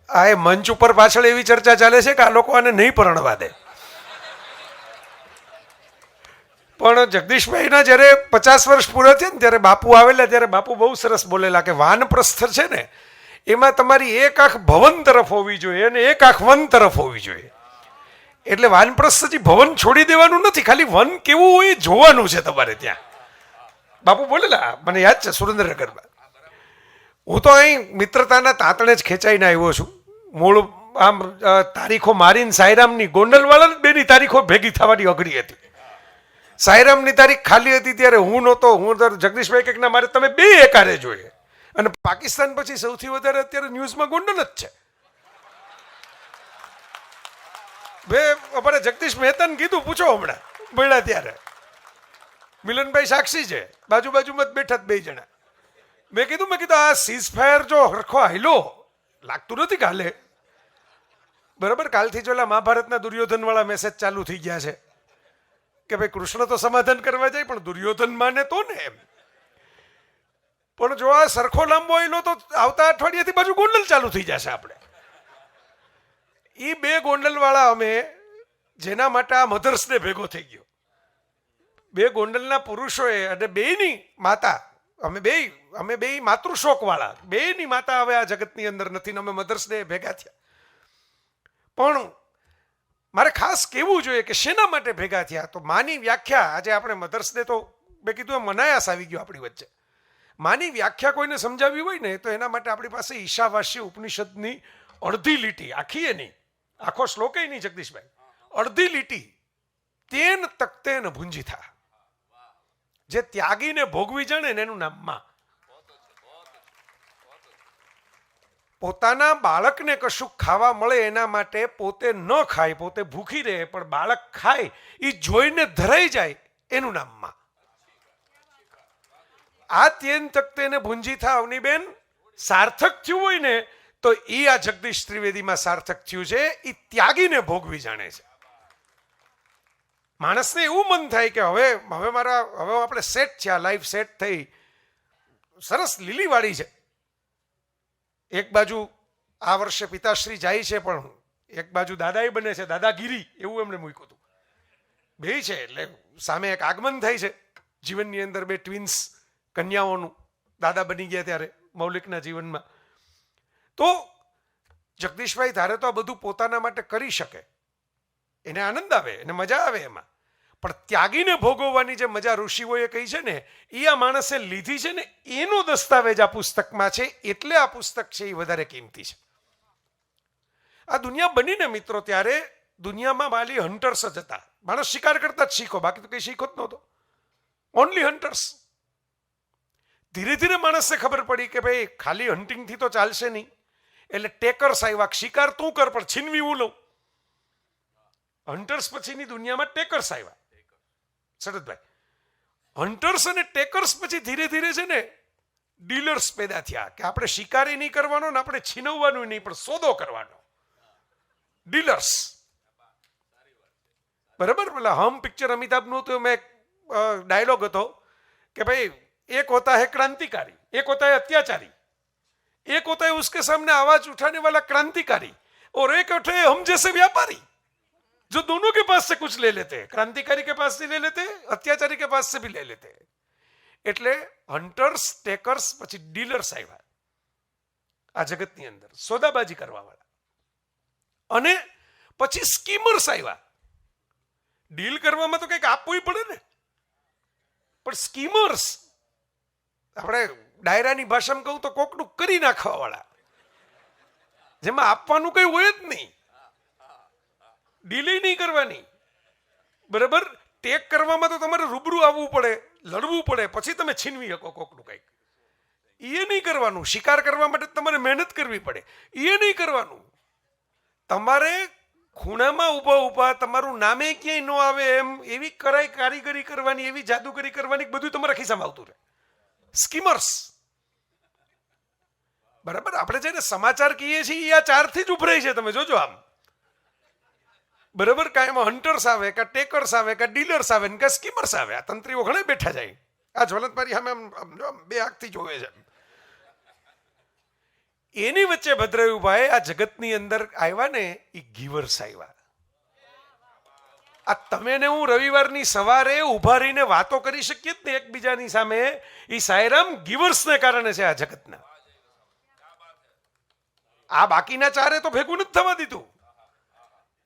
આ એ મંચ ઉપર પાછળ એવી ચર્ચા ચાલે છે કે આ લોકો આને નહીં પરણવા દે. પણ જગદીશભાઈના જ્યારે 50 વર્ષ પૂરા થયા ને ત્યારે બાપુ આવેલા, ત્યારે બાપુ બહુ સરસ બોલેલા કે વાનપ્રસ્થ છે ને એમાં તમારી એક આંખ ભવન તરફ હોવી જોઈએ અને એક આંખ વન તરફ હોવી જોઈએ. એટલે વાનપ્રસ્થથી ભવન છોડી દેવાનું નથી, ખાલી વન કેવું હોય એ જોવાનું છે તમારે ત્યાં. બાપુ બોલેલા, મને યાદ છે સુરેન્દ્રનગરમાં. હું તો અહીં મિત્રતાના તાતણે જ ખેંચાઈને આવ્યો છું. મૂળ આમ તારીખો મારીને સાયરામની ગોંડલવાળા બેની તારીખો ભેગી થવાની અઘરી હતી. સાયરામની તારીખ ખાલી હતી ત્યારે હું નહોતો. હું જગદીશભાઈ કંઈક ના મારે તમે બે એકારે જોઈએ. અને પાકિસ્તાન પછી સૌથી વધારે અત્યારે ન્યૂઝમાં ગોંડલ જ છે. બે અમારે જગદીશ મહેતાને કીધું, પૂછો હમણાં મળ્યા ત્યારે. મિલનભાઈ સાક્ષી છે, બાજુમાં જ બેઠા બે જણા. મેં કીધું આ સીઝ ફાયર જો હરખો હાલ્યો લાગતું નથી કાલે. બરાબર, કાલથી જો મહાભારતના દુર્યોધન વાળા મેસેજ ચાલુ થઈ ગયા છે કે ભાઈ કૃષ્ણ તો સમાધાન કરવા જાય પણ દુર્યોધન માને તો ને એમ. પણ જો આ સરખો લાંબો આવેલો તો આવતા અઠવાડિયાથી બાજુ ગોંડલ ચાલુ થઈ જશે. આપણે એ બે ગોંડલ વાળા અમે જેના માટે આ મધર્સ ડે ભેગો થઈ ગયો. બે ગોંડલના પુરુષોએ અને બેની માતા, અમે બે માતૃશોક વાળા, બેની માતા હવે આ જગતની અંદર નથી ને અમે મધર્સ ડે ભેગા થયા. પણ મારે ખાસ કહેવું જોઈએ કે શેના માટે ભેગા થયા. તો માની વ્યાખ્યા, આજે આપણે મધર્સ ડે તો મેં કીધું મનાયાસ આવી ગયો આપણી વચ્ચે. માની વ્યાખ્યા કોઈને સમજાવી હોય ને તો એના માટે આપણી પાસે ઈશાવાસ્ય ઉપનિષદની અડધી લીટી, આખી એ નહીં, આખો શ્લોક નહીં જગદીશભાઈ, અડધી લીટી, તેન તકતેન ભુંજી થા, જે ત્યાગીને ભોગવી જાણે ને એનું નામ માં. પોતાના બાળકને કશું ખાવા મળે એના માટે પોતે ન ખાય, પોતે ભૂખી રહે, પણ બાળક ખાય એ જોઈને ધરાઈ જાય એનું નામ માં. આ તેન તકતેને ભુંજી થા અવનીબેન સાર્થક થયું હોય ને તો એ આ જગદીશ ત્રિવેદીમાં સાર્થક થયું છે. એ ત્યાગીને ભોગવી જાણે છે. માણસને એવું મન થાય કે હવે આપણે સેટ છે, આ લાઈફ સેટ થઈ, સરસ લીલીવાળી છે. એક બાજુ આ વર્ષે પિતાશ્રી જાય છે પણ એક બાજુ દાદાએ બને છે, દાદાગીરી એવું એમને મૂક્યું હતું. બે છે એટલે સામે એક આગમન થાય છે જીવનની અંદર. બે ટ્વિન્સ કન્યાઓનું દાદા બની ગયા ત્યારે મૌલિકના જીવનમાં. તો જગદીશભાઈ ધારે તો આ બધું પોતાના માટે કરી શકે, એને આનંદ આવે, એને મજા આવે એમાં, પણ ત્યાગીને ભોગવવાની જે મજા ઋષિઓએ કહી છે ને એ આ માણસે લીધી છે ને એનો દસ્તાવેજ આ પુસ્તકમાં છે. એટલે આ પુસ્તક છે એ વધારે કિંમતી છે. આ દુનિયા બનીને મિત્રો ત્યારે દુનિયામાં ખાલી હન્ટર્સ જ હતા. માણસ શિકાર કરતા જ શીખો, બાકી તો કંઈ શીખો જ નહોતો. Only hunters. ધીરે ધીરે માણસને ખબર પડી કે ભાઈ ખાલી હન્ટિંગથી તો ચાલશે નહીં, એટલે ટેકર્સ આવ્યા. શિકાર તું કર પણ છીનવી હું લઉં. હન્ટર્સ પછીની દુનિયામાં ટેકર્સ આવ્યા. શરદભાઈ, હન્ટર્સ અને ટેકર્સ પછી ધીરે ધીરે છે ને ડીલર્સ પેદા થયા કે આપણે શિકારી નહીં કરવાનો ને આપણે છીનવવાનું નહીં, પણ સોદો કરવાનો. ડીલર્સ. બરાબર. પેલા હમ પિક્ચર અમિતાભનું તો મેં ડાયલોગ હતો કે ભાઈ एक होता है क्रांतिकारी, एक होता है अत्याचारी, एक होता है उसके सामने आवाज उठाने वाला क्रांतिकारी और एक होते हैं हम जैसे व्यापारी जो दोनों के पास से कुछ ले लेते हैं. क्रांतिकारी के पास से ले लेते हैं, अत्याचारी के पास से भी ले लेते हैं. એટલે હન્ટર્સ, ટેકર્સ, પછી ડીલર્સ આવ્યા આ જગતની અંદર, સોદાબાજી કરવા વાળા. અને પછી સ્કીમર્સ આવ્યા. ડીલ કરવામાં તો કંઈક આપવું પડે ને, પણ સ્કીમર્સ, આપણે ડાયરાની ભાષામાં કહું તો કોકનું કરી નાખવા વાળા, જેમાં આપવાનું કઈ હોય જ નહીં, ડીલે નહીં કરવાની. બરાબર. ટેક કરવામાં તો તમારે રૂબરૂ આવવું પડે, લડવું પડે, પછી તમે છીનવી શકો કોકનું કંઈક. એ નહીં કરવાનું. શિકાર કરવા માટે તમારે મહેનત કરવી પડે, એ નહીં કરવાનું. તમારે ખૂણામાં ઊભા તમારું નામે ક્યાંય ન આવે એમ એવી કારીગરી કરવાની, એવી જાદુગરી કરવાની, બધું તમારા ખિસ્સામાં આવતું રહે. સ્કીમર્સ. બરાબર. આપણે જેને સમાચાર કહીએ છીએ એ આ ચારથી જ ઉભરાય છે. તમે જોજો આમ. બરાબર. કાંઈ એમાં હન્ટર્સ આવે, કાં ટેકર્સ આવે, કાં ડીલર્સ આવે ને કાં સ્કીમર્સ આવે. આ તંત્રીઓ ઘણા બેઠા જાય. આ જ્વલંત મારી સામે આમ બે આંખથી જોવે છે. એની વચ્ચે ભદ્રયુભાઈ આ જગતની અંદર આવ્યા ને એ ગીવર્સ આવ્યા. આ તમે ને હું રવિવારની સવારે ઉભા રહીને વાતો કરી શકીએ જ ને એકબીજાની સામે, એ સાયરામ ગીવર્સને કારણે છે આ જગતના. આ બાકીના ચારે તો ભેગું નથી થવા દીધું,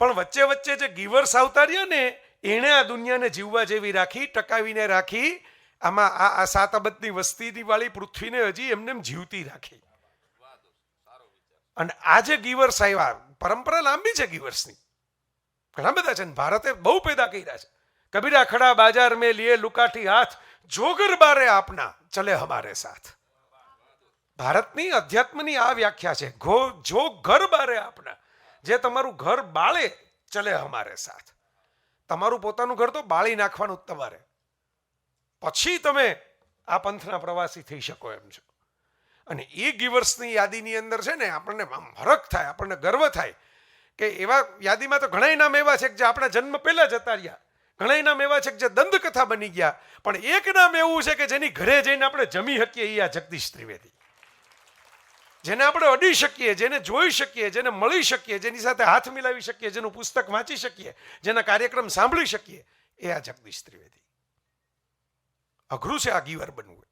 પણ વચ્ચે વચ્ચે જે ગીવર્સ આવતા રહ્યા ને એણે આ દુનિયાને જીવવા જેવી રાખી, ટકાવીને રાખી. આમાં આ 7 અબજની વસ્તીની વાળી પૃથ્વીને હજી એમને જીવતી રાખી. અને આ જે ગીવર્સ આવ્યા, પરંપરા લાંબી છે ગીવર્સની, ઘણા બધા છે. ભારતે બહુ પેદા કર્યા છે. કબીરા ખડા બાજાર મેં લીએ લુકાઠી હાથ, જોગર બારે આપના ચલે હમારે સાથ. ભારતની અધ્યાત્મની આ વ્યાખ્યા છે, જો ઘર બારે આપના, જે તમારું ઘર બાળે ચલે હમારે સાથ. તમારું પોતાનું ઘર તો બાળી નાખવાનું જ તમારે, પછી તમે આ પંથના પ્રવાસી થઈ શકો એમ છો. અને એ ગીવર્સની યાદીની અંદર છે ને આપણને હરખ થાય, આપણને ગર્વ થાય કે એવા યાદીમાં તો ઘણા નામ એવા છે કે જે આપણા જન્મ પહેલા જતા રહ્યા, ઘણા નામ એવા છે કે જે દંતકથા બની ગયા, પણ એક નામ એવું છે કે જેની ઘરે જઈને આપણે જમી શકીએ, એ આ જગદીશ ત્રિવેદી. જેને આપણે અડી શકીએ, જેને જોઈ શકીએ, જેને મળી શકીએ, જેની સાથે હાથ મિલાવી શકીએ, જેનું પુસ્તક વાંચી શકીએ, જેના કાર્યક્રમ સાંભળી શકીએ, એ આ જગદીશ ત્રિવેદી. અઘરું છે આ ગીવર બનવું,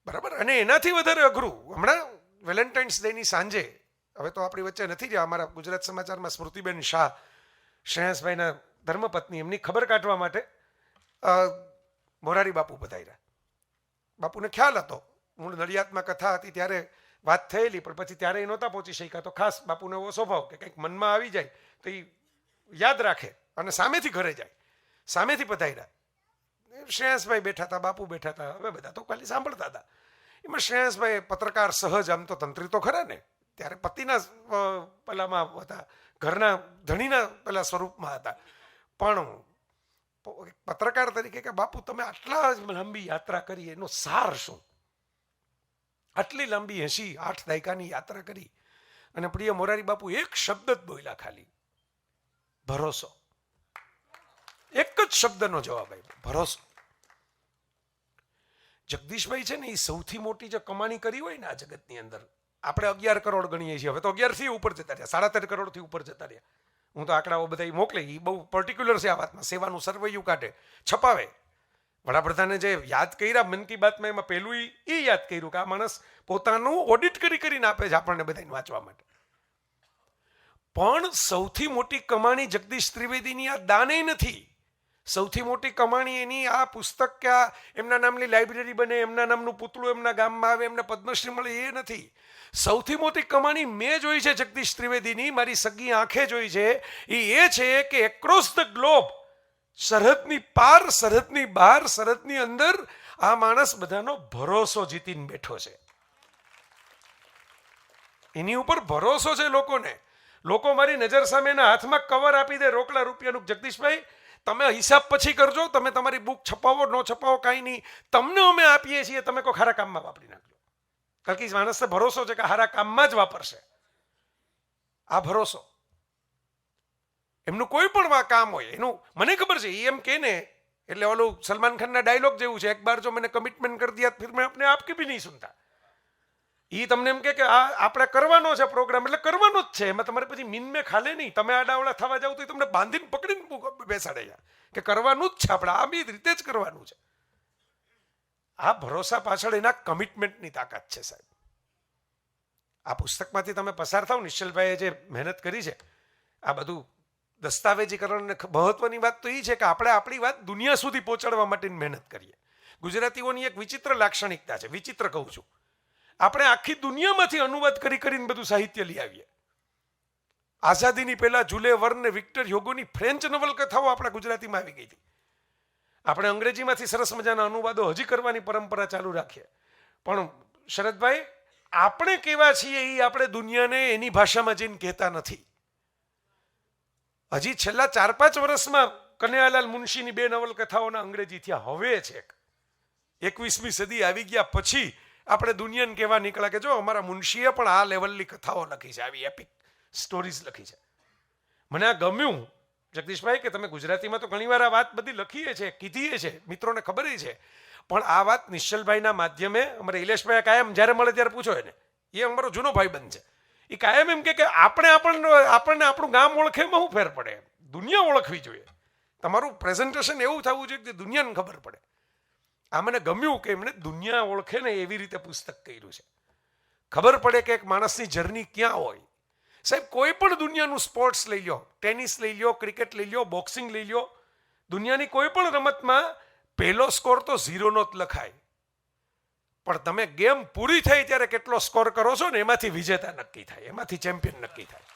બરાબર. અને એનાથી વધારે અઘરું, હમણાં વેલેન્ટાઇન્સ ડેની સાંજે, હવે તો આપણી વચ્ચે નથી રહ્યા, અમારા ગુજરાત સમાચારમાં સ્મૃતિબેન શાહ, શ્રેયસભાઈના ધર્મપત્ની, એમની ખબર કાઢવા માટે મોરારી બાપુ પધાર્યા. બાપુને ખ્યાલ હતો, મૂળ નડિયાદમાં કથા હતી ત્યારે વાત થયેલી, પણ પછી ત્યારે એ નહોતા પહોંચી શક્યા. તો ખાસ બાપુનો એવો સ્વભાવ કે કંઈક મનમાં આવી જાય તો એ યાદ રાખે અને સામેથી ઘરે જાય. સામેથી પધાર્યા. શ્રેયસભાઈ બેઠા હતા, બાપુ બેઠા હતા, હવે બધા તો ખાલી સાંભળતા હતા. એમાં શ્રેયસભાઈ પત્રકાર સહજ, આમ તો તંત્રી તો ખરા ને, ત્યારે પતિના પેલામાં હતા, ઘરના ધણીના પેલા સ્વરૂપમાં હતા, પણ પત્રકાર તરીકે કે બાપુ તમે આટલા લાંબી યાત્રા કરી, એનો સાર શું? આટલી લાંબી 88 દાયકાની યાત્રા કરી અને પ્રિય મોરારી બાપુ એક શબ્દ જ બોલ્યા, ખાલી ભરોસો. એક જ શબ્દનો જવાબ આપ્યો, ભરોસો. જગદીશભાઈ છે ને એ સૌથી મોટી જે કમાણી કરી હોય ને આ જગતની અંદર, આપણે 11 કરોડ ગણીએ છીએ, હવે તો 11 થી ઉપર જતા રહ્યા, 13.5 કરોડથી ઉપર જતા રહ્યા. હું તો આંકડાઓ બધા મોકલે, એ બહુ પર્ટિક્યુલર છે આ વાતમાં. સેવાનું સર્વૈયું કાઢે, છપાવે. વડાપ્રધાને જે યાદ કર્યા મન કી બાતમાં, એમાં પહેલું એ યાદ કર્યું કે આ માણસ પોતાનું ઓડિટ કરીને આપે છે આપણને બધાને વાંચવા માટે. પણ સૌથી મોટી કમાણી જગદીશ ત્રિવેદીની આ દાને નથી. સૌથી મોટી કમાણી એની આ પુસ્તક કે એમના નામની લાઇબ્રેરી બને, એમના નામનું પુતળું એમના ગામમાં આવે, એમને પદ્મશ્રી મળે, એ નથી. સૌથી મોટી કમાણી મેં જોઈ છે જગદીશ ત્રિવેદીની, મારી સગી આંખે જોઈ છે, એ છે કે એક્રોસ ધ ગ્લોબ, સરહદની પાર, સરહદની બહાર, સરહદની અંદર આ માણસ બધાનો ભરોસો જીતીને બેઠો છે. એની ઉપર ભરોસો છે લોકોને. લોકો મારી નજર સામે એના હાથમાં કવર આપી દે રોકડા રૂપિયાનું, જગદીશભાઈ તમે હિસાબ પછી કરજો, તમે તમારી બુક છપાવો ન છપાવો કાંઈ નહીં, તમને અમે આપીએ છીએ, તમે કોઈ ખારા કામમાં વાપરી નાખજો. કારણ કે માણસને ભરોસો છે કે હારા કામમાં જ વાપરશે. આ ભરોસો એમનું કોઈ પણ કામ હોય એનું મને ખબર છે. એમ કે ને એટલે ઓલું સલમાન ખાનના ડાયલોગ જેવું છે, એક બાર જો મને કમિટમેન્ટ કરી દિયા ફિર મેં આપને આપકી ભી નહીં સુનતા. એ તમને એમ કે આ આપણે કરવાનો છે પ્રોગ્રામ, એટલે કરવાનો જ છે. એમાં તમારે પછી મીન મેં ખાલે નહીં, તમે આડાવડા થવા જાવ તો તમને બાંધીને પકડીને બેસાડે કે કરવાનું જ છે, આપણે આ બી રીતે જ કરવાનું છે. આ ભરોસા પાછળ એના કમિટમેન્ટની તાકાત છે સાહેબ. આ પુસ્તકમાંથી તમે પસાર થાવ, નિશ્ચલભાઈએ જે મહેનત કરી છે, આ બધું દસ્તાવેજીકરણ, મહત્વની વાત તો એ છે કે આપણે આપણી વાત દુનિયા સુધી પહોંચાડવા માટેની મહેનત કરીએ. ગુજરાતીઓની એક વિચિત્ર લાક્ષણિકતા છે, વિચિત્ર કહું છું, આપણે આખી દુનિયામાંથી અનુવાદ કરીને બધું સાહિત્ય લઈ આવીએ. આઝાદીની પહેલા જુલે વર્ન ને વિક્ટર હ્યુગોની ફ્રેન્ચ નવલકથાઓ આપણા ગુજરાતીમાં આવી ગઈ હતી. આપણે અંગ્રેજીમાંથી સરસ મજાના અનુવાદો હજી કરવાની પરંપરા ચાલુ રાખીએ. પણ શરદભાઈ, આપણે કેવા છીએ એ આપણે દુનિયાને એની ભાષામાં જઈને કહેતા નથી. હજી છેલ્લા 4-5 વર્ષમાં કનૈયાલાલ મુનશીની 2 નવલકથાઓના અંગ્રેજી થયા. હવે છે 21મી સદી આવી ગયા પછી આપણે દુનિયાને કહેવા નીકળ્યા કે જો અમારા મુનશીએ પણ આ લેવલની કથાઓ લખી છે, આવી એપિક સ્ટોરીઝ લખી છે. મને આ ગમ્યું જગદીશભાઈ કે તમે ગુજરાતીમાં તો ઘણીવાર આ વાત બધી લખીએ છે, કીધીએ છે, મિત્રોને ખબર છે, પણ આ વાત નિશ્ચલભાઈના માધ્યમે અમારે ઇલેશભાઈ કાયમ જ્યારે મળે ત્યારે પૂછો એને એ અમારો જૂનો ભાઈબંધ છે. એ કાયમ એમ કે આપણને આપણું ગામ ઓળખે એમાં શું ફેર પડે, દુનિયા ઓળખવી જોઈએ. તમારું પ્રેઝન્ટેશન એવું થવું જોઈએ કે દુનિયાને ખબર પડે. આ મને ગમ્યું કે એમણે દુનિયા ઓળખે ને એવી રીતે પુસ્તક કર્યું છે. ખબર પડે કે એક માણસની જર્ની ક્યાં હોય. સાહેબ, કોઈ પણ દુનિયાનું સ્પોર્ટ્સ લઈ લો, ટેનિસ લઈ લો, ક્રિકેટ લઈ લો, બોક્સિંગ લઈ લો, દુનિયાની કોઈ પણ રમતમાં પહેલો સ્કોર તો 0નો જ લખાય, પણ તમે ગેમ પૂરી થઈ ત્યારે કેટલો સ્કોર કરો છો ને એમાંથી વિજેતા નક્કી થાય, એમાંથી ચેમ્પિયન નક્કી થાય.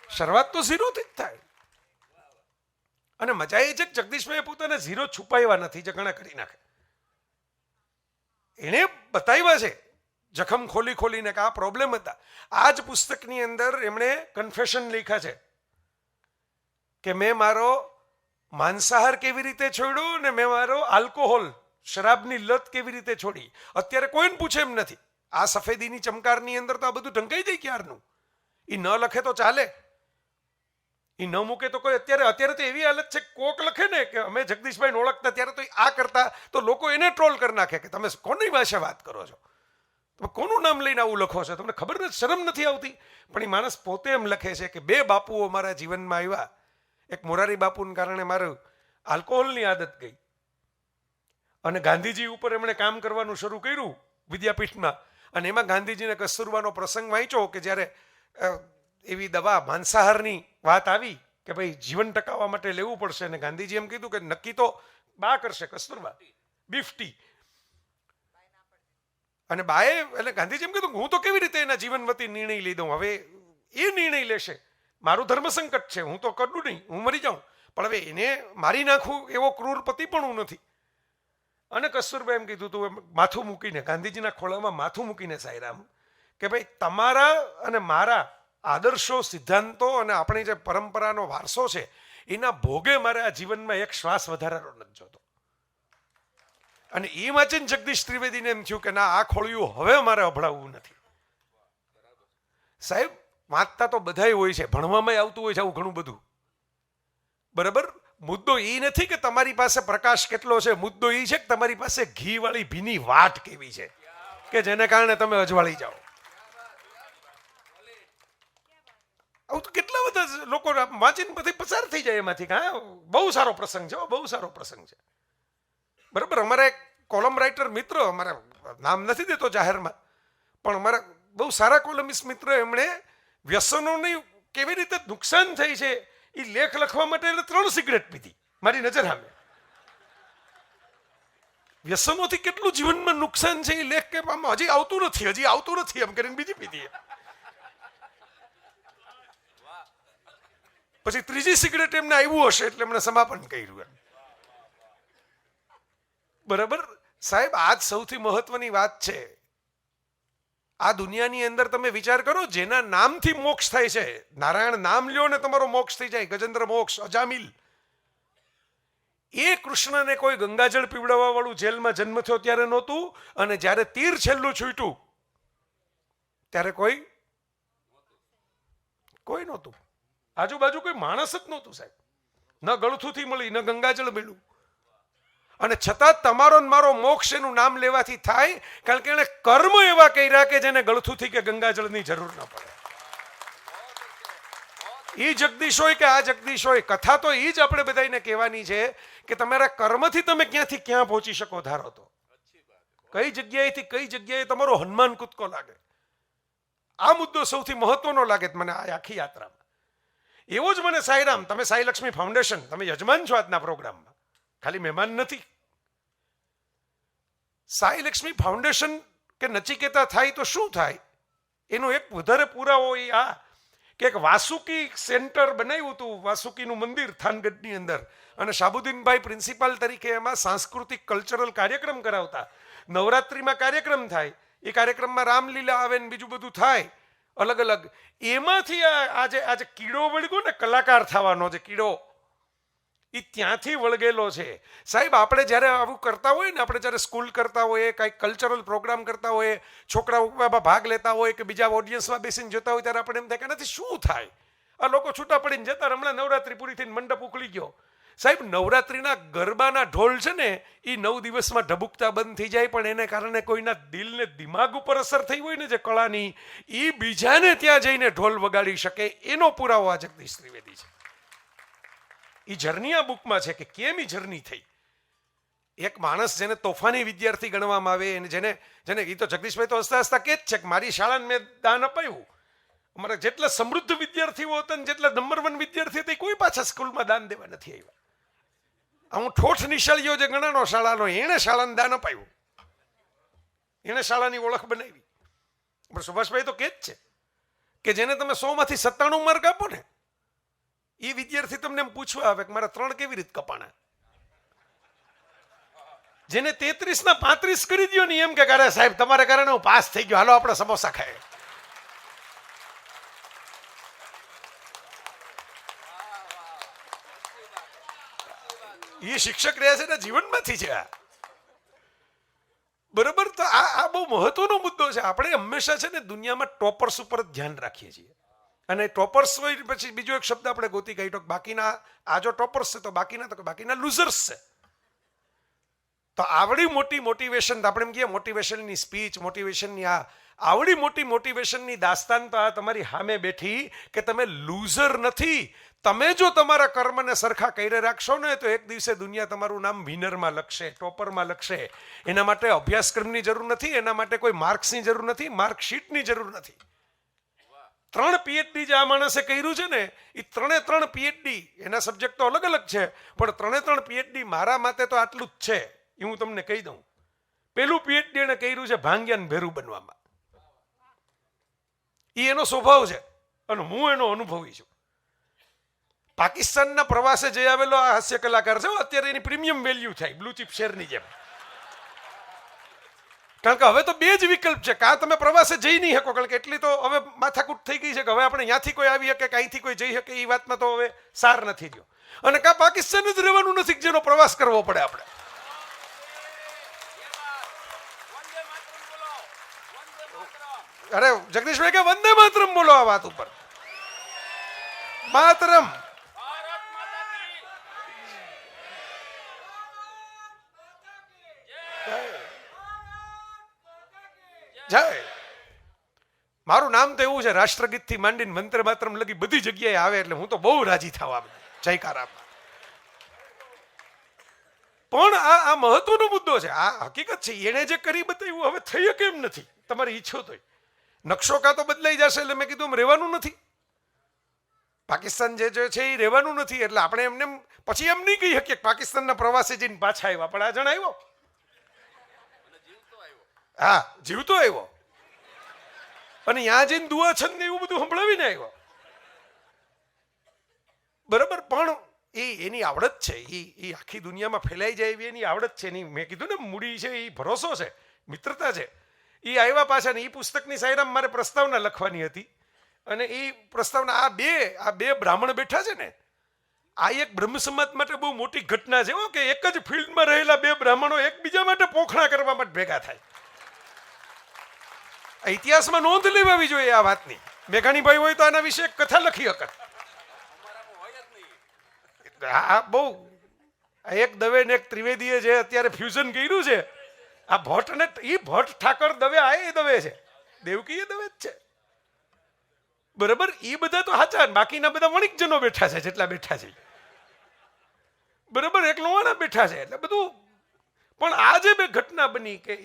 શરૂઆત તો 0થી જ થાય. અને મજા એ છે કે જગદીશભાઈએ પોતાને 0 છુપાવ્યા નથી, જે ઘણા કરી નાખે. એણે બતાવ્યા છે જખમ ખોલી ખોલીને કે આ પ્રોબ્લેમ હતા. આ જ પુસ્તકની અંદર એમણે કન્ફેશન લખ્યા છે કે મેં મારો માંસાહાર કેવી રીતે છોડ્યો ને મેં મારો આલ્કોહોલ, શરાબની લત કેવી રીતે છોડી. અત્યારે કોઈને પૂછે એમ નથી. આ સફેદીની ચમકારની અંદર તો આ બધું ઢંકાઈ જાય ક્યારનું. એ ન લખે તો ચાલે, એ ન મૂકે તો કોઈ. અત્યારે તો એવી હાલત છે, કોક લખે ને કે અમે જગદીશભાઈને ઓળખતા ત્યારે તો આ કરતા, તો લોકો એને ટ્રોલ કરી નાખે કે તમે કોની ભાષા વાત કરો છો, તમે કોનું નામ લઈને આવું લખો છો, તમને ખબર નથી, શરમ નથી આવતી. પણ એ માણસ પોતે એમ લખે છે કે 2 બાપુઓ મારા જીવનમાં આવ્યા. એક મોરારી બાપુને કારણે મારું આલ્કોહોલની આદત ગઈ, અને ગાંધીજી ઉપર એમણે કામ કરવાનું શરૂ કર્યું વિદ્યાપીઠમાં. અને એમાં ગાંધીજીને કસ્તુરબાનો પ્રસંગ વાંચ્યો કે જ્યારે એવી દવા માંસાહારની વાત આવી કે ભાઈ જીવન ટકાવવા માટે લેવું પડશે, અને ગાંધીજી એમ કીધું કે નક્કી તો બા કરશે, કસ્તુરબા, બીફ ટી. અને બાએ, એટલે ગાંધીજી એમ કીધું હું તો કેવી રીતે એના જીવન વતી નિર્ણય લઈ દઉં, હવે એ નિર્ણય લેશે, મારું ધર્મ સંકટ છે, હું તો કરું નહીં, હું મરી જાઉં, પણ હવે એને મારી નાખવું એવો ક્રૂર પતિ પણ હું નથી. અને કસ્તુરબા એમ કીધું તું માથું મૂકીને, ગાંધીજીના ખોળામાં માથું મૂકીને, સાંઈરામ, કે ભાઈ તમારા અને મારા આદર્શો, સિદ્ધાંતો અને આપણી જે પરંપરાનો વારસો છે એના ભોગે મારે આ જીવનમાં એક શ્વાસ વધારાનો નથી જોતો. અને એ વાંચીને જગદીશ ત્રિવેદીને એમ થયું કે ના, આ ખોળિયું હવે મારે અભડાવવું નથી. સાહેબ, વાંચતા તો બધાય હોય છે, ભણવામાં આવતું હોય છે આવું ઘણું બધું, બરાબર. મુદ્દો એ નથી કે તમારી પાસે પ્રકાશ કેટલો છે, મુદ્દો એ છે કે તમારી પાસે ઘી વાળી ભીની વાટ કેવી છે કે જેને કારણે તમે અજવાળી જાઓ. આવું તો કેટલા બધા લોકો વાંચીને પછી પસાર થઈ જાય એમાંથી. હા, બહુ સારો પ્રસંગ છે, બહુ સારો પ્રસંગ છે, બરાબર. અમારા એક કોલમ રાઇટર મિત્ર, અમારા નામ નથી દેતો જાહેરમાં, પણ અમારા બહુ સારા કોલમિસ્ટ મિત્ર, એમણે વ્યસનોની કેવી રીતે નુકસાન થઈ છે એ લેખ લખવા માટે 3 સિગરેટ પીધી મારી નજર સામે. વ્યસનોથી કેટલું જીવનમાં નુકસાન છે એ લેખ કે હજી આવતું નથી એમ કરીને બીજી પીધી. પછી 3જી સિગરેટ એમને આવ્યું હશે એટલે એમણે સમાપન કર્યું એમ, બરાબર. સાહેબ, આ જ સૌથી મહત્વની વાત છે. આ દુનિયાની અંદર તમે વિચાર કરો, જેના નામથી મોક્ષ થાય છે, નારાયણ નામ લ્યો ને તમારો મોક્ષ થઈ જાય, ગજેન્દ્ર મોક્ષ, અજામિલ. એ કૃષ્ણને કોઈ ગંગાજળ પીવડાવવા વાળું જેલમાં જન્મ થયો ત્યારે નહોતું, અને જ્યારે તીર છેલ્લું છૂટ્યું ત્યારે કોઈ નહોતું, આજુબાજુ કોઈ માણસ જ નહોતું સાહેબ. ન ગળથુથી મળી, ન ગંગાજળ મળ્યું, અને છતાં તમારો ને મારો મોક્ષ એનું નામ લેવાથી થાય, કારણ કે એને કર્મ એવા કર્યા કે જેને ગળથુથી કે ગંગાજળની જરૂર ન પડે. એ જગદીશ હોય કે આ જગદીશ હોય, કથા તો એ જ આપણે બધાને કહેવાની છે કે તમારા કર્મથી તમે ક્યાંથી ક્યાં પહોંચી શકો. ધારો તો કઈ જગ્યાએથી કઈ જગ્યાએ તમારો હનુમાન કૂદકો લાગે, આ મુદ્દો સૌથી મહત્વનો લાગે મને આ આખી યાત્રામાં. એવો જ મને સાંઈરામ, તમે સાઈ લક્ષ્મી ફાઉન્ડેશન, તમે યજમાન છો આજના પ્રોગ્રામમાં, ખાલી મહેમાન નથી. સાઈ લક્ષ્મી ફાઉન્ડેશન કે નચિકેતા થાય તો શું થાય, એનો એક વધારે પુરાવો એ આ કે એક વાસુકી સેન્ટર બનાવ્યું હતું, વાસુકીનું મંદિર થાનગઢની અંદર, અને શાબુદ્દીનભાઈ પ્રિન્સિપાલ તરીકે એમાં સાંસ્કૃતિક કલ્ચરલ કાર્યક્રમ કરાવતા. નવરાત્રિમાં કાર્યક્રમ થાય, એ કાર્યક્રમમાં રામલીલા આવે ને બીજું બધું થાય અલગ અલગ. એમાંથી આજે કીડો વળગ્યો ને, કલાકાર થવાનો જે કીડો, એ ત્યાંથી વળગેલો છે. સાહેબ, આપણે જ્યારે આવું કરતા હોય ને, આપણે જ્યારે સ્કૂલ કરતા હોઈએ, કાંઈક કલ્ચરલ પ્રોગ્રામ કરતા હોઈએ, છોકરાઓ ભાગ લેતા હોય કે બીજા ઓડિયન્સમાં બેસીને જોતા હોય, ત્યારે આપણે એમ થાય કે નથી શું થાય, આ લોકો છૂટા પડીને જતા, હમણાં નવરાત્રિ પૂરી થઈને મંડપ ઉકળી ગયો. સાહેબ નવરાત્રિના ગરબાના ઢોલ છે ને એ 9 દિવસમાં ઢબુકતા બંધ થઈ જાય, પણ એને કારણે કોઈના દિલને દિમાગ ઉપર અસર થઈ હોય ને જે કળાની, એ બીજાને ત્યાં જઈને ઢોલ વગાડી શકે, એનો પુરાવો આ જગદીશ ત્રિવેદી છે. એ જર્ની આ બુકમાં છે કે કેમ એ જર્ની થઈ. એક માણસ જેને તોફાની વિદ્યાર્થી ગણવામાં આવે, અને જેને એ તો જગદીશભાઈ તો હસતા હસતા કે જ છે કે મારી શાળાને મેં દાન અપાયું. અમારા જેટલા સમૃદ્ધ વિદ્યાર્થીઓ હતા ને જેટલા નંબર 1 વિદ્યાર્થી હતા, કોઈ પાછા સ્કૂલમાં દાન દેવા નથી આવ્યા. હું ઠોઠ નિશાળીઓ જે ગણાનો શાળાનો, એણે શાળાને દાન અપાયું, એણે શાળાની ઓળખ બનાવી. પણ સુભાષભાઈ તો કે જ છે કે જેને તમે 100 માંથી 97 માર્ક આપો ને, એ વિદ્યાર્થી તમને એમ પૂછવા આવે કે મારા 3 કેવી રીતે કપાણા. જેને 33 ના 35 કરી દો ને એમ કે અરે સાહેબ તમારે કારણે હું પાસ થઈ ગયો, હાલો આપણે સમોસા ખાય. એ શિક્ષક રહ્યા છે ને જીવનમાંથી છે આ. બરોબર. તો આ બહુ મહત્વનો મુદ્દો છે. આપણે હંમેશા છે ને દુનિયામાં ટોપર્સ ઉપર ધ્યાન રાખીએ છીએ, અને ટોપર્સ હોય પછી બીજો એક શબ્દ આપણે ગોતી કાઢ્યો, બાકીના આ જો ટોપર્સ છે તો બાકીના લૂઝર્સ છે. તો આવડી મોટી મોટિવેશન, આપણે એમ કહીએ મોટિવેશનની સ્પીચ, મોટિવેશનની આવડી મોટી મોટિવેશનની દાસ્તાન તો આ તમારી સામે બેઠી કે તમે લૂઝર નથી. તમે જો તમારા કર્મને સરખા કરી રાખશો ને તો એક દિવસે દુનિયા તમારું નામ વિનરમાં લખશે, ટોપરમાં લખશે. એના માટે અભ્યાસક્રમની જરૂર નથી, એના માટે કોઈ માર્ક્સની જરૂર નથી, માર્કશીટની જરૂર નથી. 3 PhD જે આ માણસે કર્યું છે ને, એ 3 PhD, એના સબ્જેક્ટ તો અલગ અલગ છે, પણ 3 PhD મારા માટે તો આટલું જ છે. એ હું તમને કહી દઉં. પેલું PhD એને કર્યું છે ભાંગ્યાન ભેરું બનવામાં. એ એનો સ્વભાવ છે અને હું એનો અનુભવી છું. પાકિસ્તાનના પ્રવાસે જઈ આવેલો આ હાસ્ય કલાકાર છે, અત્યારે એની પ્રીમિયમ વેલ્યુ થાય બ્લુ ચીપ શેરની જેમ. કારણ કે હવે તો 2 જ વિકલ્પ છે, કાં તમે પ્રવાસે જઈ નહીં શકો, કારણ કે એટલી તો હવે માથાકૂટ થઈ ગઈ છે કે હવે આપણે ત્યાંથી કોઈ આવી શકે કે અહીંથી કોઈ જઈ શકે, એ વાતમાં તો હવે સાર નથી રહ્યો. અને કાં પાકિસ્તાન જ રહેવાનું નથી જેનો પ્રવાસ કરવો પડે આપણે. અરે જગદીશભાઈ કે વંદે માતરમ બોલો આ વાત ઉપર. માતરમ. જય. મારું નામ તો એવું છે, રાષ્ટ્રગીત થી માંડીને વંદે માતરમ લગી બધી જગ્યાએ આવે એટલે હું તો બહુ રાજી થવા જયકાર આપવા. પણ આ મહત્વનો મુદ્દો છે, આ હકીકત છે. એને જે કરી બતાવ્યું હવે થઈ કેમ નથી. તમારી ઈચ્છો તો નકશો કાં તો બદલાઈ જશે, એટલે મેં કીધું રહેવાનું નથી. પાકિસ્તાન જે છે એ રહેવાનું નથી, એટલે આપણે એમને પછી એમ નહીં કહી શકીએ પાકિસ્તાનના પ્રવાસે જઈને પાછા આવ્યા, પણ આ જણ આવ્યો. હા, જીવતો આવ્યો અને ત્યાં જઈને દુઆ છંદ ને એવું બધું સંભળાવીને આવ્યો. બરાબર. પણ એની આવડત છે, એ આખી દુનિયામાં ફેલાઈ જાય એવી એની આવડત છે. એની મેં કીધું ને મૂડી છે, એ ભરોસો છે, મિત્રતા છે. એ આવ્યા પાછા ને એ પુસ્તકની સાયરામ મારે પ્રસ્તાવના લખવાની હતી, અને એ પ્રસ્તાવના આ બે બ્રાહ્મણ બેઠા છે ને, આ એક બ્રહ્મ સમાજ માટે બહુ મોટી ઘટના છે કે એક જ ફિલ્ડમાં રહેલા 2 બ્રાહ્મણો એકબીજા માટે પોખણા કરવા માટે ભેગા થાય. ઇતિહાસમાં નોંધ લેવાવી જોઈએ આ વાતની. મેઘાણીભાઈ હોય તો આના વિશે એક કથા લખી હકત. આ બહુ એક દવે ને એક ત્રિવેદીએ જે અત્યારે ફ્યુઝન કર્યું છે, આ ભટ્ટ ને એ ભટ્ટ ઠાકર દવે, આ એ દવે છે, દેવકી એ દવે જ છે. બરાબર. એ બધા તો સાચા, બાકીના બધા વણિકજનો બેઠા છે જેટલા બેઠા છે. બરાબર. એક લોહાણા બેઠા છે એટલે બધું. પણ આ જે 2 ઘટના બની કે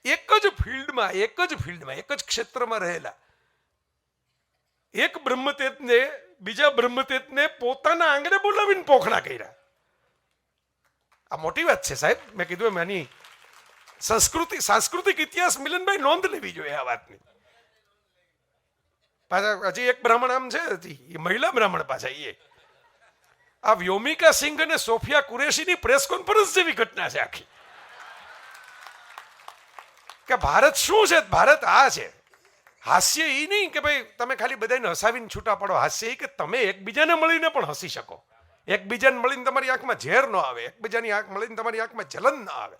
એક જ ફિલ્ડમાં એક જ ક્ષેત્રમાં રહેલા એક બ્રહ્મતેજને બીજા બ્રહ્મતેજને પોતાના આંગણે બોલાવીને પોખણા કર્યા. આ મોટી વાત છે સાહેબ. મેં કીધું એમ આની સાંસ્કૃતિક ઇતિહાસ મિલનભાઈ નોંધ લેવી જોઈએ આ વાતની. પાછા હજી એક બ્રાહ્મણ આમ છે, એ મહિલા બ્રાહ્મણ પાછા. આ વ્યોમિકા સિંઘ અને સોફિયા કુરેશીની પ્રેસ કોન્ફરન્સ જેવી ઘટના છે આખી. કે ભારત શું છે? ભારત આ છે. હાસ્ય એ નહીં કે ભાઈ તમે ખાલી બધાને હસાવીને છૂટા પડો. હાસ્ય એ કે તમે એકબીજાને મળીને પણ હસી શકો, એકબીજાને મળીને તમારી આંખમાં ઝેર ન આવે, એકબીજાની આંખ મળીને તમારી આંખમાં જલન ન આવે.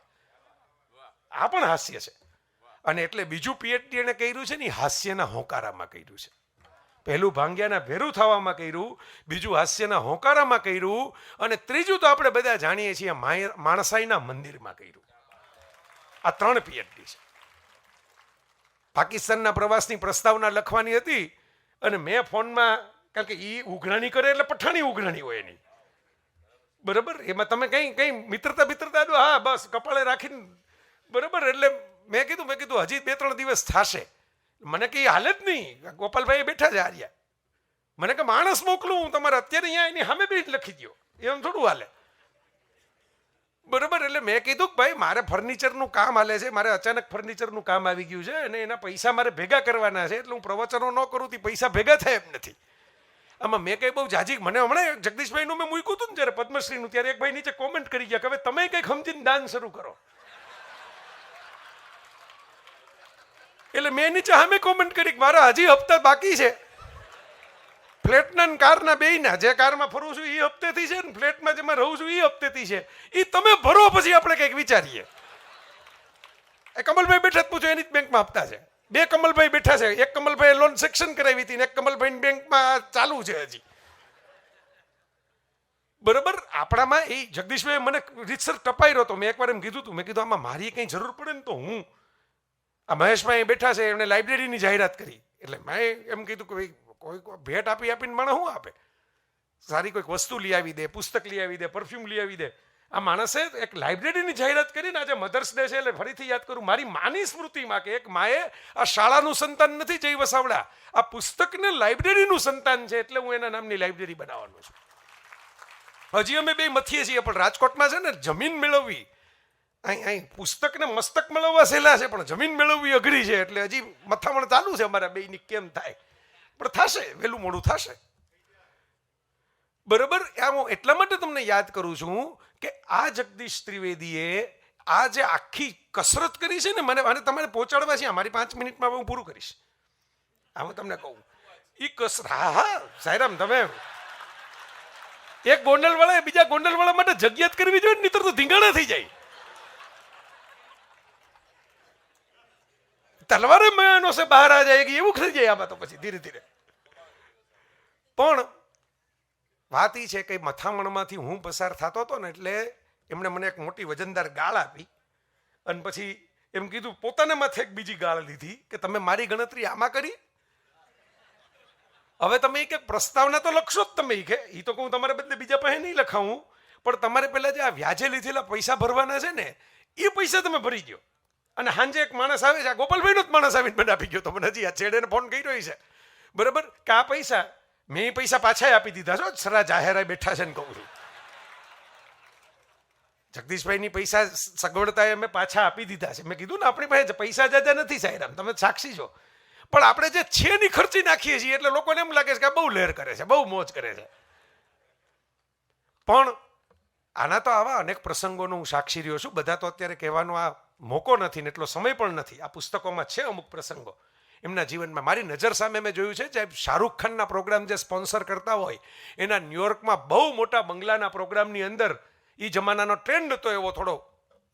આ પણ હાસ્ય છે. અને એટલે બીજું PhD એને કર્યું છે ને હાસ્યના હોંકારામાં કર્યું છે. પહેલું ભાંગ્યાના ભેરું થવામાં કર્યું, બીજું હાસ્યના હોંકારામાં કર્યું, અને ત્રીજું તો આપણે બધા જાણીએ છીએ માણસાઈના મંદિરમાં કર્યું. આ 3 PhD છે. પાકિસ્તાનના પ્રવાસની પ્રસ્તાવના લખવાની હતી અને મેં ફોનમાં, કારણ કે એ ઉઘરાણી કરે એટલે પઠાણી ઉઘરાણી હોય એની, બરાબર, એમાં તમે કઈ મિત્રતા હા બસ કપાળે રાખીને, બરાબર, એટલે મેં કીધું હજી 2-3 દિવસ થશે. મને કે હાલે જ નહીં, ગોપાલભાઈ બેઠા છે આર્યા, મને કે માણસ મોકલું હું તમારે અત્યારે અહીંયા એની સામે બી લખી દો, એમ થોડું હાલે, બરાબર. એટલે મેં કીધું કે ભાઈ મારે ફર્નિચરનું કામ હાલે છે, મારે અચાનક ફર્નિચરનું કામ આવી ગયું છે અને એના પૈસા મારે ભેગા કરવાના છે, એટલે હું પ્રવચનો ન કરું તો પૈસા ભેગા થાય એમ નથી. આમાં મેં કંઈ બહુ જાજી, મને હમણાં જગદીશભાઈનું મેં મૂક્યું હતું ને જ્યારે પદ્મશ્રીનું, ત્યારે એક ભાઈ નીચે કોમેન્ટ કરી ગયા કે હવે તમે કંઈક સમજીને દાન શરૂ કરો. એટલે મેં નીચે સામે કોમેન્ટ કરી કે મારા હજી હપ્તા બાકી છે, ફ્લેટના કારના બેયના, જે કારમાં ફરું છું એ હપ્તેથી છે ને ફ્લેટમાં જેમાં રહું છું એ હપ્તેથી છે, એ તમે ભરો પછી આપણે કંઈક વિચારીએ. એ કમલભાઈ બેઠા જ પૂછો, એની જ બેંકમાં હપ્તા છે. 2 કમલભાઈ બેઠા છે, એક કમલભાઈ લોન સેક્શન કરાવી હતી ને એક કમલભાઈ બેંકમાં ચાલુ છે હજી, બરાબર. આપણામાં એ જગદીશભાઈ મને રીતસર ટપાઈ હતો. મેં એકવાર એમ કીધું હતું, મેં કીધું આમાં મારી કંઈ જરૂર પડે ને તો હું, આ મહેશભાઈ બેઠા છે એમણે લાઇબ્રેરીની જાહેરાત કરી, એટલે મેં એમ કીધું કે ભાઈ કોઈ ભેટ આપીને માણસ શું આપે, સારી કોઈક વસ્તુ લઈ આવી દે, પુસ્તક લઈ આવી દે, પરફ્યુમ લઈ આવી દે. આ માણસે એક લાઇબ્રેરીની જાહેરાત કરીને આજે મધર્સ ડે છે એટલે ફરીથી યાદ કરું, મારી માની સ્મૃતિમાં કે એક માએ આ શાળાનું સંતાન નથી જય વસાવડા, આ પુસ્તકને લાઇબ્રેરીનું સંતાન છે, એટલે હું એના નામની લાઇબ્રેરી બનાવવાનો છું. હજી અમે 2 મથીએ છીએ, પણ રાજકોટમાં છે ને જમીન મેળવવી, અહીં પુસ્તકને મસ્તક મેળવવા સહેલા છે પણ જમીન મેળવવી અઘરી છે, એટલે હજી મથામણ ચાલુ છે અમારા બેયની કેમ થાય, પણ થશે, વહેલું મોડું થશે, બરાબર. હું એટલા માટે તમને યાદ કરું છું કે આ જગદીશ ત્રિવેદીએ આ જે આખી કસરત કરી છે ને, મને તમારે પહોંચાડવા છે, મારી 5 મિનિટમાં હું પૂરું કરીશ. હું તમને કહું એ કસરત, હા સાયરામ, તમે એક ગોંડલવાળા બીજા ગોંડલવાળા માટે જગ્યાત કરવી જોઈએ, નહીતર તો ધીંગાણા થઈ જાય. તલવારે મયાનો સે બહાર આ જાય એવું થઈ જાય આમાં તો પછી ધીરે ધીરે. પણ વાત એ છે કે મથામણમાંથી હું પસાર થતો હતો ને, એટલે એમણે મને એક મોટી વજનદાર ગાળ આપી અને પછી એમ કીધું, પોતાને માથે એક બીજી ગાળ લીધી કે તમે મારી ગણતરી આમાં કરી, હવે તમે કે પ્રસ્તાવના તો લખશો જ તમે, કે એ તો હું તમારે બદલે બીજા પાસે નહીં લખાવું, પણ તમારે પેલા જે આ વ્યાજે લીધેલા પૈસા ભરવાના છે ને એ પૈસા તમે ભરી ગયો. અને સાંજે એક માણસ આવે છે, આ ગોપાલભાઈનો જ માણસ આવીને મને આપી ગયો, તો મને હજી આ છેડે ફોન કર્યો છે, બરાબર, કે આ પૈસા મેં પૈસા પાછા આપી દીધા છો, સરા જાહેરાઈ બેઠા છે ને કહું છું, જગદીશભાઈની પૈસા સગવડતાએ અમે પાછા આપી દીધા છે. મેં કીધું ને આપણી પાસે પૈસા જાજા નથી સાહેબ, તમે સાક્ષી છો, પણ આપણે જે છે ની ખર્ચી નાખીએ છીએ એટલે લોકોને એમ લાગે છે કે બહુ લહેર કરે છે, બહુ મોજ કરે છે. પણ આના તો આવા અનેક પ્રસંગોનો હું સાક્ષી રહ્યો છું, બધા તો અત્યારે કહેવાનો આ મોકો નથી ને એટલો સમય પણ નથી. આ પુસ્તકોમાં છે અમુક પ્રસંગો એમના જીવનમાં, મારી નજર સામે મેં જોયું છે, જે શાહરૂખ ખાનના પ્રોગ્રામ જે સ્પોન્સર કરતા હોય એના ન્યુયોર્કમાં બહુ મોટા બંગલાના પ્રોગ્રામની અંદર એ જમાનાનો ટ્રેન્ડ હતો એવો, થોડો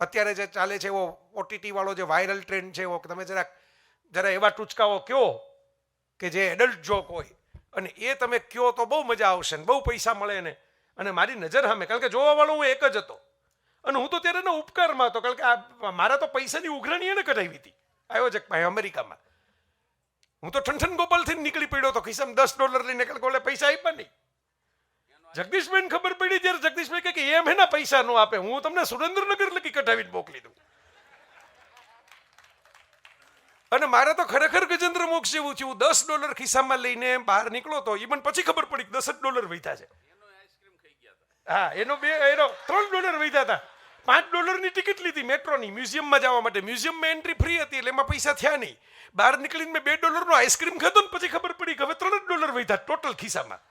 અત્યારે જે ચાલે છે એવો OTT વાળો જે વાયરલ ટ્રેન્ડ છે એવો, તમે જરા એવા ટૂચકાઓ કયો કે જે એડલ્ટ જોક હોય અને એ તમે કયો તો બહુ મજા આવશે ને બહુ પૈસા મળે ને. અને મારી નજર સામે, કારણ કે જોવા વાળો હું એક જ હતો અને હું તો ત્યારે એના ઉપકારમાં હતો, કારણ કે મારા તો પૈસાની ઉઘરાણી એને કઢાવી હતી, આવ્યો છે ભાઈ અમેરિકામાં, હું તો ઠનઠન ગોપાલથી નીકળી પડ્યો હતો, ખિસ્સામાં $10 લઈને, કારણ કે પૈસા આપ્યા નહીં. જગદીશભાઈને ખબર પડી ત્યારે જગદીશભાઈ કે એમ એના પૈસા નો આપે, હું તમને સુરેન્દ્રનગર લગી કઢાવીને મોકલી દઉં. અને મારે તો ખરેખર ગજેન્દ્ર મોક્ષ જેવું થયું, $10 ખિસ્સામાં લઈને બહાર નીકળો તો એ મને પછી ખબર પડી કે $10 વૈધા છે. હા, એનો $3 વૈધા હતા. $5 ની ટિકિટ લીધી મેટ્રોની, મ્યુઝિયમમાં જવા માટે. મ્યુઝિયમમાં એન્ટ્રી ફ્રી હતી એટલે એમાં પૈસા થયા નહીં. બહાર નીકળીને મેં $2 નો આઈસ્ક્રીમ ખાધો ને પછી ખબર પડી કે હવે $3 વૈધા ટોટલ ખિસ્સામાં.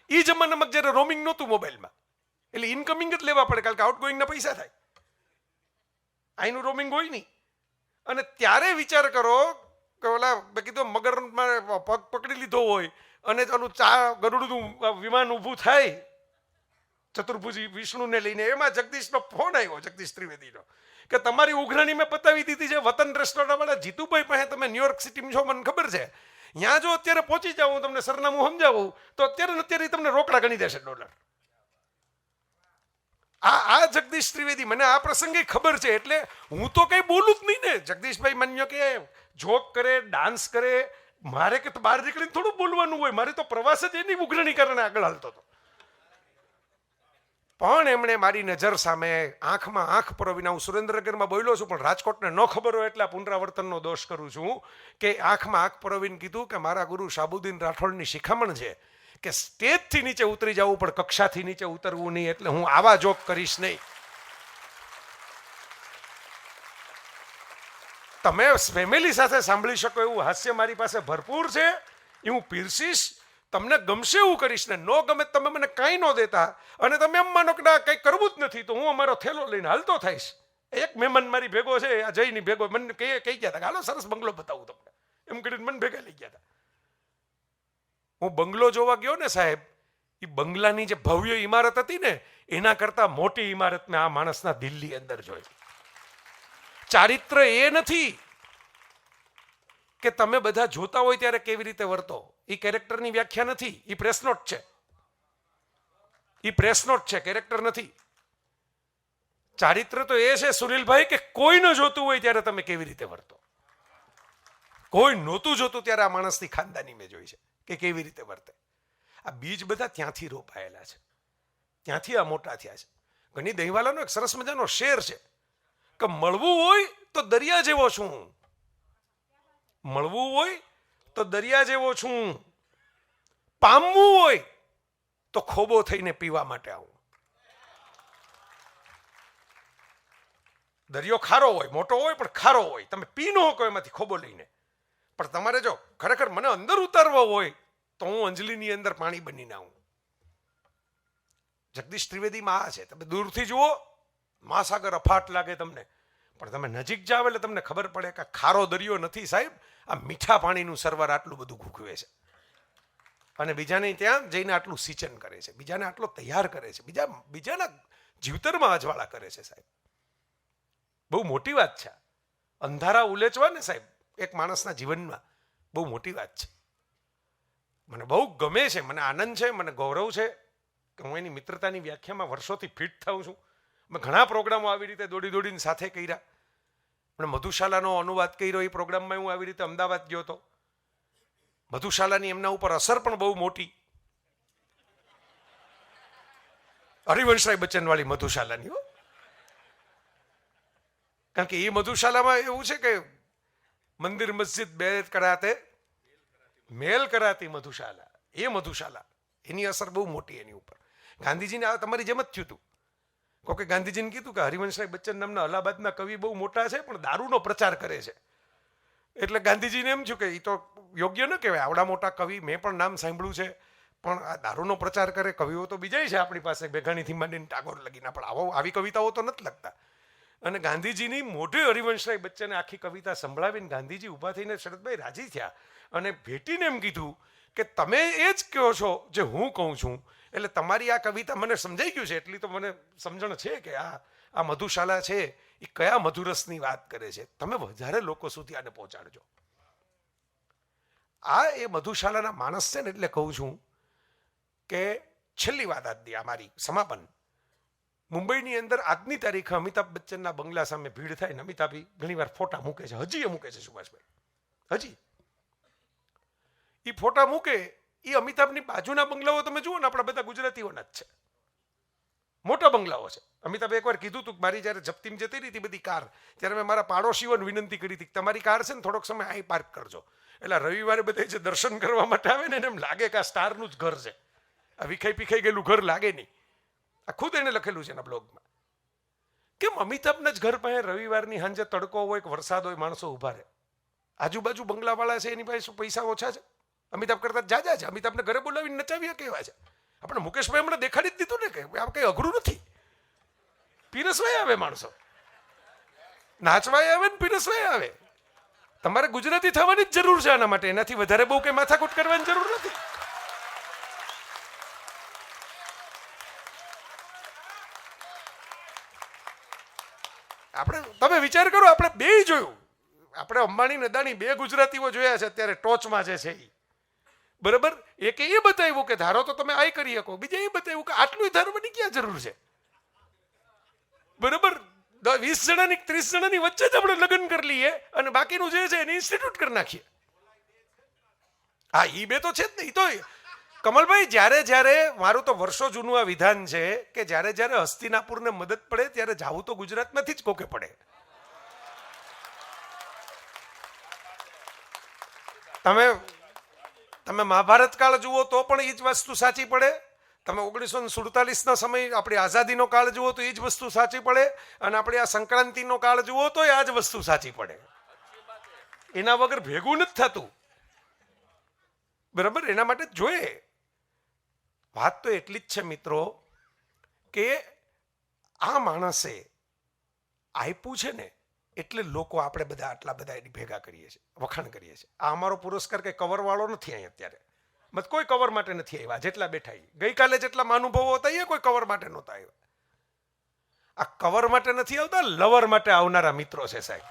એ જમાનામાં જયારે રોમિંગ નહોતું મોબાઈલમાં, એટલે ઇનકમિંગ જ લેવા પડે, કારણ કે આઉટગોઈંગના પૈસા થાય, અહીંનું રોમિંગ હોય નહીં. અને ત્યારે વિચાર કરો કે ઓલા મેં કીધું મગરમાં પગ પકડી લીધો હોય અને ચાલું ગરુડનું વિમાન ઊભું થાય ચતુર્ભુજી વિષ્ણુને લઈને, એમાં જગદીશનો ફોન આવ્યો, જગદીશ ત્રિવેદીનો, કે તમારી ઉઘરાણી મેં પતાવી દીધી છે, વતન રેસ્ટોરન્ટ વાળા જીતુભાઈ પાસે તમે ન્યુયોર્ક સિટીમાં છો મને ખબર છે, ત્યાં જો અત્યારે પહોંચી જાવ, હું તમને સરનામું સમજાવું તો અત્યારે તમને રોકડા ગણી દેશે $. આ જગદીશ ત્રિવેદી, મને આ પ્રસંગે ખબર છે, એટલે હું તો કઈ બોલું જ નહીં ને. જગદીશભાઈ માન્યો કે જોક કરે, ડાન્સ કરે, મારે કે બહાર નીકળીને થોડું બોલવાનું હોય, મારે તો પ્રવાસ જ એની ઉઘરણી કરીને આગળ હાલતો હતો. પણ એમણે મારી નજર સામે આંખમાં આંખ પરોવીને, હું સુરેન્દ્રનગરમાં બોલ્યો છું પણ રાજકોટને ન ખબર હોય એટલે આ પુનરાવર્તનનો દોષ કરું છું, કે આંખમાં આંખ પરોવીને કીધું કે મારા ગુરુ શાહબુદ્દીન રાઠોડની શિખામણ છે કે સ્ટેજથી નીચે ઉતરી જવું પણ કક્ષાથી નીચે ઉતરવું નહીં, એટલે હું આવા જોક કરીશ નહીં. તમે ફેમિલી સાથે સાંભળી શકો એવું હાસ્ય મારી પાસે ભરપૂર છે, એ હું પીરસીશ, તમને ગમશે એવું કરીશ ને. ન ગમે તમે મને કાંઈ ન દેતા અને તમે એમ માનો કે ના કંઈ કરવું જ નથી, તો હું અમારો થેલો લઈને હાલતો થઈશ. એક મહેમાન મારી ભેગો છે, આ જયની ભેગો, મને કહી ગયા હતા હાલો સરસ બંગલો બતાવું તમને, એમ કરીને મને ભેગા લઈ ગયા હતા. હું બંગલો જોવા ગયો ને સાહેબ, એ બંગલાની જે ભવ્ય ઇમારત હતી ને એના કરતા મોટી ઇમારત મેં આ માણસના દિલની અંદર જોઈ. ચારિત્ર એ નથી કે તમે બધા જોતા હોય ત્યારે કેવી રીતે વર્તો, એ કેરેક્ટરની વ્યાખ્યા નથી, એ પ્રેસ નોટ છે. એ પ્રેસ નોટ છે, કેરેક્ટર નથી. ચારિત્ર તો એ છે સુનિલભાઈ કે કોઈ ન જોતું હોય ત્યારે તમે કેવી રીતે વર્તો. કોઈ નહોતું જોતું ત્યારે આ માણસની ખાનદાની મેં જોઈ છે કે કેવી રીતે વર્તે. આ બીજ બધા ત્યાંથી રોપાયેલા છે, ત્યાંથી આ મોટા થયા છે. ઘણી દહીંવાલાનો એક સરસ મજાનો શેર છે કે મળવું હોય તો દરિયા જેવો છું, મળવું હોય તો દરિયા જેવો છું, પામવું હોય તો ખોબો થઈને પીવા માટે આવું. દરિયો ખારો હોય, મોટો હોય પણ ખારો હોય, તમે પી ન શકો એમાંથી ખોબો લઈને. પણ તમારે જો ખરેખર મને અંદર ઉતારવો હોય તો હું અંજલિની અંદર પાણી બનીને આવું. જગદીશ ત્રિવેદીમાં આ છે, તમે દૂરથી જુઓ મહાસાગર અફાટ લાગે તમને, પણ તમે નજીક જાવ એટલે તમને ખબર પડે કે ખારો દરિયો નથી સાહેબ, આ મીઠા પાણીનું સર્વર આટલું બધું ઘૂઘવે છે અને બીજાને ત્યાં જઈને આટલું સિંચન કરે છે, બીજાને આટલો તૈયાર કરે છે, બીજાના જીવતરમાં અજવાળા કરે છે સાહેબ. બહુ મોટી વાત છે. અંધારા ઉલેચવા ને સાહેબ એક માણસના જીવનમાં બહુ મોટી વાત છે. મને બહુ ગમે છે, મને આનંદ છે, મને ગૌરવ છે કે હું એની મિત્રતાની વ્યાખ્યામાં વર્ષોથી ફિટ થાઉં છું. મેં ઘણા પ્રોગ્રામો આવી રીતે દોડીને સાથે કર્યા. મને મધુશાલાનો અનુવાદ કર્યો, એ પ્રોગ્રામમાં હું આવી રીતે અમદાવાદ ગયો હતો. મધુશાલાની એમના ઉપર અસર પણ બહુ મોટી, હરિવંશરાય બચ્ચન વાળી મધુશાલાની હો. કારણ કે એ મધુશાલામાં એવું છે કે મંદિર મસ્જિદ બે કરાતે મેલ કરાતી મધુશાલા, એ મધુશાલા એની અસર બહુ મોટી એની ઉપર. ગાંધીજીને આ તમારી જેમ જ થયું હતું. કોકે ગાંધીજીને કીધું કે હરિવંશરાય બચ્ચન નામના અલ્હાબાદના કવિ બહુ મોટા છે પણ દારૂનો પ્રચાર કરે છે. એટલે ગાંધીજીને એમ થયું કે એ તો યોગ્ય ન કહેવાય, આવડા મોટા કવિ મેં પણ નામ સાંભળ્યું છે પણ આ દારૂનો પ્રચાર કરે. કવિઓ તો બીજાય છે આપણી પાસે, મેઘાણીથી માંડીને ટાગોર લગીના, પણ આવી કવિતાઓ તો નથી લખતા. અને ગાંધીજીની મોઢે હરિવંશરાય બચ્ચને આખી કવિતા સંભળાવીને ગાંધીજી ઊભા થઈને શરદભાઈ રાજી થયા અને ભેટીને એમ કીધું કે તમે એ જ કહો છો જે હું કહું છું, એટલે તમારી આ કવિતા મને સમજાઈ ગયું છે, એટલી તો મને સમજણ છે કે આ મધુશાલા છે એ કયા મધુરસની વાત કરે છે, તમે વધારે લોકો સુધી આને પહોંચાડજો. આ એ મધુશાલાના માણસ છે ને, એટલે કહું છું કે છેલ્લી વાત આજની આ મારી સમાપન. મુંબઈની અંદર આજની તારીખે અમિતાભ બચ્ચનના બંગલા સામે ભીડ થાય ને અમિતાભ ઘણી વાર ફોટા મૂકે છે, હજી એ મૂકે છે સુભાષભાઈ, હજી એ ફોટા મૂકે. એ અમિતાભની બાજુના બંગલાઓ તમે જુઓ ને આપણા બધા ગુજરાતીઓના જ છે, મોટા બંગલાઓ છે. અમિતાભે એકવાર કીધું હતું કે મારી જ્યારે જપ્તીમાં જતી રહી હતી બધી કાર, ત્યારે મેં મારા પાડોશીઓને વિનંતી કરી હતી કે તમારી કાર છે ને થોડોક સમય અહીં પાર્ક કરજો. એટલે રવિવારે બધા જે દર્શન કરવા માટે આવે ને એમ લાગે કે આ સ્ટારનું જ ઘર છે, આ વિખાઈ પીખાઈ ગયેલું ઘર લાગે નહીં. આ ખુદ એને લખેલું છે એના બ્લોગમાં. કેમ અમિતાભના જ ઘર પાસે રવિવારની સાંજે તડકો હોય કે વરસાદ હોય માણસો ઉભા રહે? આજુબાજુ બંગલાવાળા છે એની પાસે પૈસા ઓછા છે, અમિતાભ કરતા જાજા છે. અમિતાભને ઘરે બોલાવીને નચાવીએ કેવા છે. આપણે મુકેશભાઈ હમણાં દેખાડી જ દીધું ને કે આ કંઈ અઘરું નથી, પીરસવાય આવે માણસો, નાચવાય આવે ને પીરસવાય આવે. તમારે ગુજરાતી થવાની જ જરૂર છે આના માટે, એનાથી વધારે બહુ કંઈ માથાકૂટ કરવાની જરૂર નથી. આપણે તમે વિચાર કરો, આપણે બેય જોયું, આ આપણે અંબાણી ને અદાણી બે ગુજરાતીઓ જોયા છે અત્યારે ટોચમાં જે છે એ, બરાબર. એક એ બતાવ્યું કે ધારો તો તમે આ કરી શકો, બીજે એ બતાવ્યું કે આટલું ધારવાની ક્યાં જરૂર છે, બરાબર. 20 જણાની 30 જણાની વચ્ચે જ આપણે લગ્ન કરી લઈએ અને બાકીનું જે છે એને ઇન્સ્ટિટ્યૂટ કરી નાખીએ. હા, એ બે તો છે જ નહીં. તો કમલભાઈ, જ્યારે જ્યારે મારું તો વર્ષો જૂનું આ વિધાન છે કે જ્યારે જ્યારે હસ્તિનાપુરને મદદ પડે ત્યારે જાવું તો ગુજરાતમાંથી જ કોકે પડે. તમે મહાભારત કાળ જુઓ તો પણ એ જ વસ્તુ સાચી પડે. તમે 1947ના સમય આપણી આઝાદીનો કાળ જુઓ તો એ જ વસ્તુ સાચી પડે. અને આપણે આ સંક્રાંતિનો કાળ જુઓ તો આ જ વસ્તુ સાચી પડે. એના વગર ભેગું નથી થતું, બરાબર. એના માટે જોઈએ. વાત તો એટલી જ છે મિત્રો કે આ માણસે આપ્યું છે ને એટલે લોકો આપણે બધા આટલા બધા એની ભેગા કરીએ છીએ, વખાણ કરીએ છીએ. આ અમારો પુરસ્કાર કંઈ કવરવાળો નથી. અહીં અત્યારે મત કોઈ કવર માટે નથી આવ્યા. જેટલા બેઠા ગઈકાલે જેટલા મહાનુભાવો હતા એ કોઈ કવર માટે નહોતા આવ્યા. આ કવર માટે નથી આવતા, લવર માટે આવનારા મિત્રો છે સાહેબ.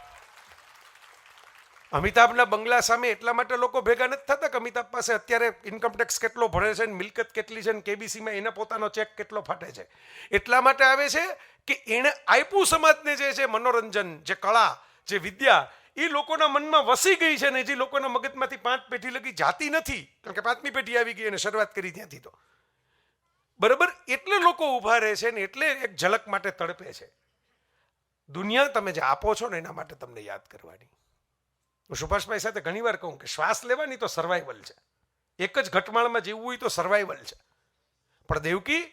અમિતાભના બંગલા સામે એટલા માટે લોકો ભેગા નથી થતા કે અમિતાભ પાસે અત્યારે ઇન્કમટેક્સ કેટલો ભરે છે, મિલકત કેટલી છે, કેબીસીમાં એને પોતાનો ચેક કેટલો ફાટે છે. એટલા માટે આવે છે કે એણે આપ્યું સમાજને જે છે મનોરંજન, જે કળા, જે વિદ્યા, એ લોકોના મનમાં વસી ગઈ છે ને જે લોકોના મગજમાંથી 5 પેઢી લગી જાતી નથી, કારણ કે 5મી પેઢી આવી ગઈ અને શરૂઆત કરી ત્યાંથી તો, બરાબર. એટલે લોકો ઊભા રહે છે ને એટલે એક ઝલક માટે તડપે છે. દુનિયા તમે જે આપો છો ને એના માટે તમને યાદ કરવાની. હું સુભાષભાઈ સાથે ઘણી વાર કહું કે શ્વાસ લેવાની તો સર્વાઈવલ છે, એક જ ઘટમાળમાં જીવવું હોય તો સર્વાઈવલ છે. પણ દેવકી,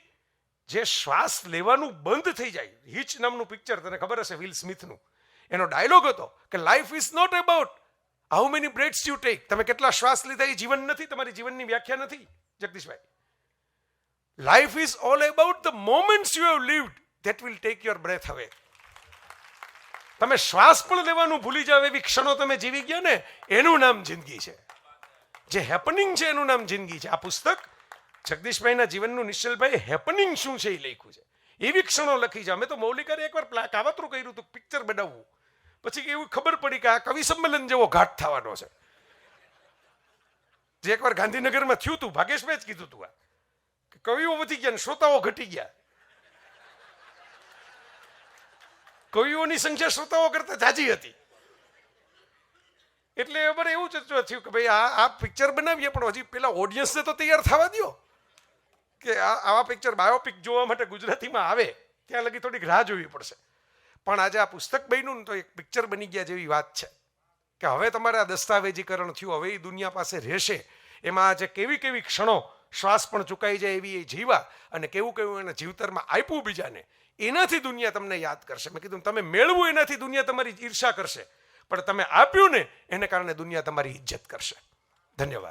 જે શ્વાસ લેવાનું બંધ થઈ જાય, હિચ નામનું પિક્ચર તને ખબર હશે વિલ સ્મિથનું, એનો ડાયલોગ હતો કે life is not about how many breaths you take. તમે કેટલા શ્વાસ લીધા એ જીવન નથી, તમારી જીવનની વ્યાખ્યા નથી જગદીશભાઈ. Life is all about the moments you have lived that will take your breath away. તમે શ્વાસ પણ લેવાનું ભૂલી જાવ એવી ક્ષણો તમે જીવી ગયા ને, એનું નામ જિંદગી છે. જે હેપનિંગ છે એનું નામ જિંદગી છે. આ પુસ્તક જગદીશભાઈના જીવનનું નિશ્ચલભાઈ હેપનિંગ શું છે એ લખ્યું છે. એવી ક્ષણો લખી છે. અમે તો મૌલિકારે એકવાર કાવતરું કર્યું હતું પિક્ચર બનાવવું, પછી એવું ખબર પડી કે આ કવિ સંમેલન જેવો ઘાટ થવાનો છે. જે એકવાર ગાંધીનગરમાં થયું હતું, ભાગેશભાઈ જ કીધું હતું, આ કે કવિઓ વધી ગયા ને શ્રોતાઓ ઘટી ગયા. કવિઓની સંખ્યા શ્રોતાઓ કરતા જાજી હતી. એટલે અમારે એવું થયું કે ભાઈ આ પિક્ચર બનાવીએ પણ હજી પેલા ઓડિયન્સને તો તૈયાર થવા દો કે આવા પિક્ચર બાયોપિક જોવા માટે ગુજરાતીમાં આવે ત્યાં લગી થોડીક રાહ જોવી પડશે. પણ આજે આ પુસ્તક બન્યું ને તો એક પિક્ચર બની ગયા જેવી વાત છે કે હવે તમારે આ દસ્તાવેજીકરણ થયું, હવે એ દુનિયા પાસે રહેશે. એમાં આજે કેવી કેવી ક્ષણો શ્વાસ પણ ચૂકાઈ જાય એવી એ જીવા અને કેવું કેવું એને જીવતરમાં આપ્યું બીજાને, એનાથી દુનિયા તમને યાદ કરશે. મેં કીધું તમે મેળવું એનાથી દુનિયા તમારી ઈર્ષા કરશે, પણ તમે આપ્યું ને એને કારણે દુનિયા તમારી ઇજ્જત કરશે. ધન્યવાદ.